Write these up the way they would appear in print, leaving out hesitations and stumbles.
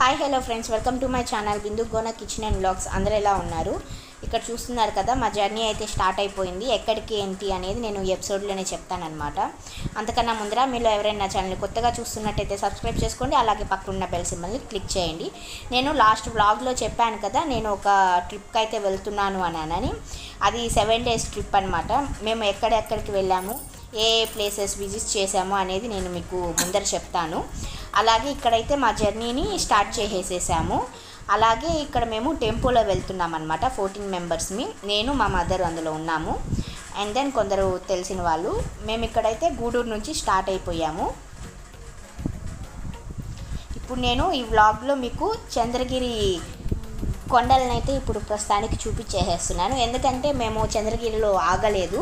Hi hello friends, welcome to my channel Bindu Gona kitchen and vlogs. అందరూ ఎలా ఉన్నారు? ఇక్కడ చూస్తున్నారు కదా, మా జర్నీ అయితే స్టార్ట్ అయిపోయింది. ఎక్కడికి ఏంటి అనేది నేను ఈ ఎపిసోడ్లోనే చెప్తానన్నమాట. అంతకన్నా ముందర మీరు ఎవరైనా నా ఛానల్ని కొత్తగా చూస్తున్నట్టయితే సబ్స్క్రైబ్ చేసుకోండి, అలాగే పక్కన బెల్ సింబల్ని క్లిక్ చేయండి. నేను లాస్ట్ వ్లాగ్లో చెప్పాను కదా, నేను ఒక ట్రిప్కి అయితే వెళ్తున్నాను అని. అది 7 days ట్రిప్ అనమాట. మేము ఎక్కడెక్కడికి వెళ్ళాము, ఏ ప్లేసెస్ విజిట్ చేసాము అనేది నేను మీకు ముందర చెప్తాను. అలాగే ఇక్కడైతే మా జర్నీని స్టార్ట్ చేసేసాము. అలాగే ఇక్కడ మేము టెంపోలో వెళ్తున్నాం అనమాట. 14 మెంబర్స్ని, నేను మా మదర్ అందులో ఉన్నాము. అండ్ దెన్ కొందరు తెలిసిన వాళ్ళు. మేము ఇక్కడైతే గూడూరు నుంచి స్టార్ట్ అయిపోయాము. ఇప్పుడు నేను ఈ వ్లాగ్లో మీకు చంద్రగిరి కొండలను అయితే ఇప్పుడు ప్రస్తుతానికి చూపించేసేస్తున్నాను. ఎందుకంటే మేము చంద్రగిరిలో ఆగలేదు,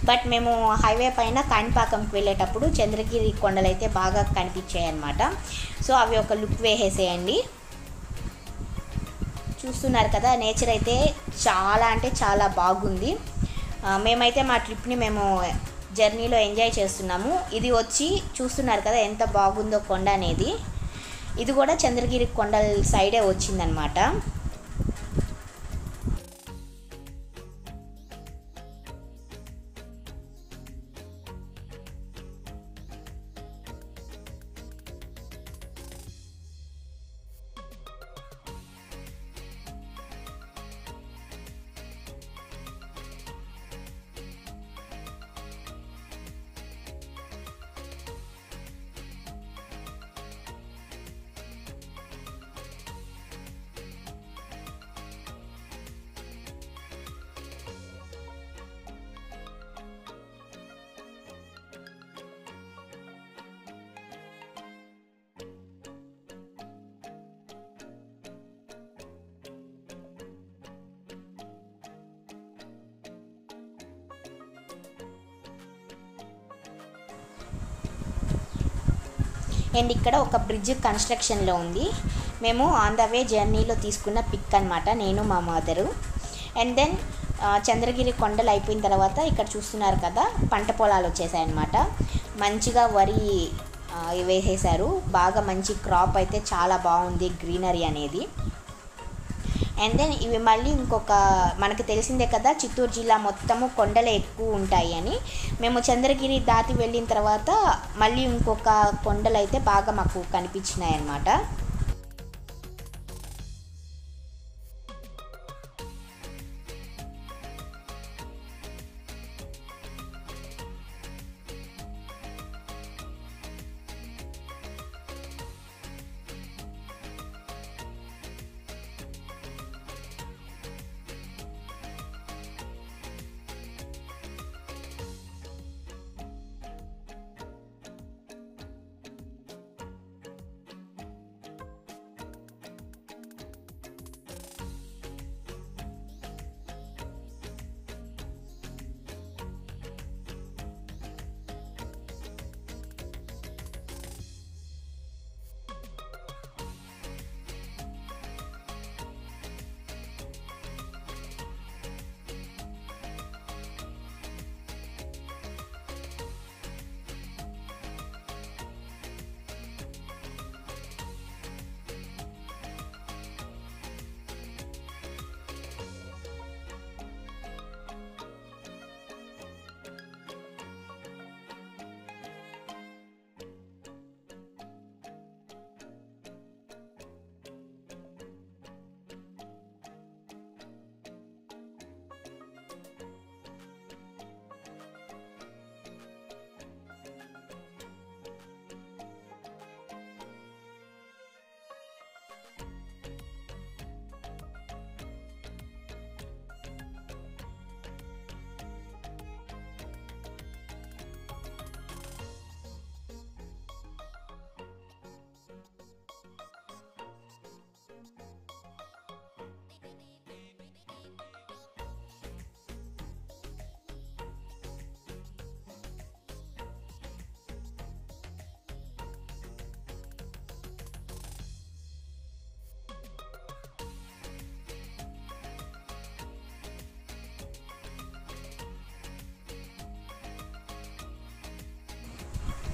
బట్ మేము హైవే పైన కాణిపాకంకి వెళ్ళేటప్పుడు చంద్రగిరి కొండలు అయితే బాగా కనిపించాయి అన్నమాట. సో అవి ఒక లుక్ వేసేసేయండి. చూస్తున్నారు కదా, నేచర్ అయితే చాలా అంటే చాలా బాగుంది. మేమైతే మా ట్రిప్ని మేము జర్నీలో ఎంజాయ్ చేస్తున్నాము. ఇది వచ్చి చూస్తున్నారు కదా ఎంత బాగుందో కొండ అనేది. ఇది కూడా చంద్రగిరి కొండల సైడే వచ్చిందనమాట. అండ్ ఇక్కడ ఒక బ్రిడ్జ్ కన్స్ట్రక్షన్లో ఉంది. మేము ఆన్ ద వే జర్నీలో తీసుకున్న పిక్ అనమాట, నేను మా మదరు. అండ్ దెన్ చంద్రగిరి కొండలు అయిపోయిన తర్వాత ఇక్కడ చూస్తున్నారు కదా, పంట పొలాలు వచ్చేసాయన్నమాట. మంచిగా వరి వేసేసారు. బాగా మంచి క్రాప్ అయితే చాలా బాగుంది, గ్రీనరీ అనేది. అండ్ దెన్ ఇవి మళ్ళీ ఇంకొక, మనకు తెలిసిందే కదా చిత్తూరు జిల్లా మొత్తము కొండలు ఎక్కువ ఉంటాయి అని. మేము చంద్రగిరి దాటి వెళ్ళిన తర్వాత మళ్ళీ ఇంకొక కొండలు అయితే బాగా మాకు కనిపించినాయి అన్నమాట.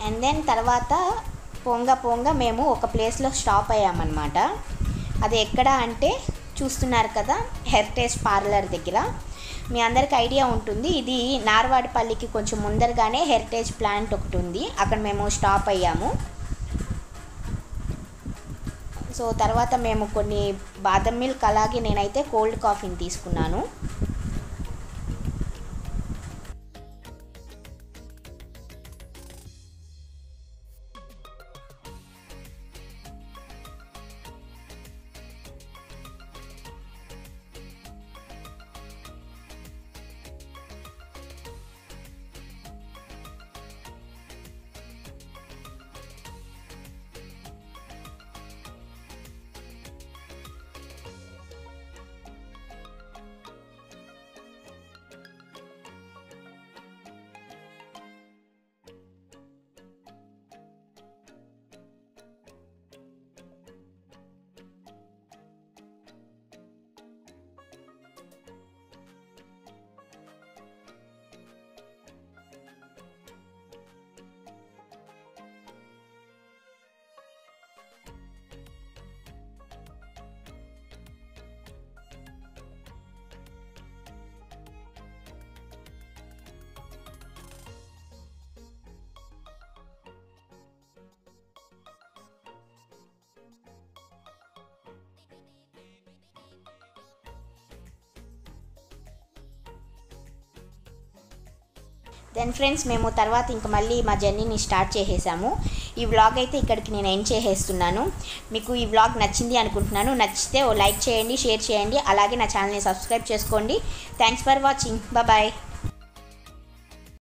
అండ్ దెన్ తర్వాత పోంగా మేము ఒక ప్లేస్లో స్టాప్ అయ్యామన్నమాట. అది ఎక్కడ అంటే చూస్తున్నారు కదా, హెరిటేజ్ పార్లర్ దగ్గర. మీ అందరికి ఐడియా ఉంటుంది, ఇది నార్వాడిపల్లికి కొంచెం ముందరగానే హెరిటేజ్ ప్లాంట్ ఒకటి ఉంది, అక్కడ మేము స్టాప్ అయ్యాము. సో తర్వాత మేము కొన్ని బాదం మిల్క్ అలాగే నేనైతే కోల్డ్ కాఫీని తీసుకున్నాను. దెన్ ఫ్రెండ్స్, మేము తర్వాత ఇంక మళ్ళీ మా జర్నీని స్టార్ట్ చేసేసాము. ఈ వ్లాగ్ అయితే ఇక్కడికి నేను ఎండ్ చేసేస్తున్నాను. మీకు ఈ వ్లాగ్ నచ్చింది అనుకుంటున్నాను. నచ్చితే ఓ లైక్ చేయండి, షేర్ చేయండి, అలాగే నా ఛానల్ని సబ్స్క్రైబ్ చేసుకోండి. Thanks for watching. బాయ్.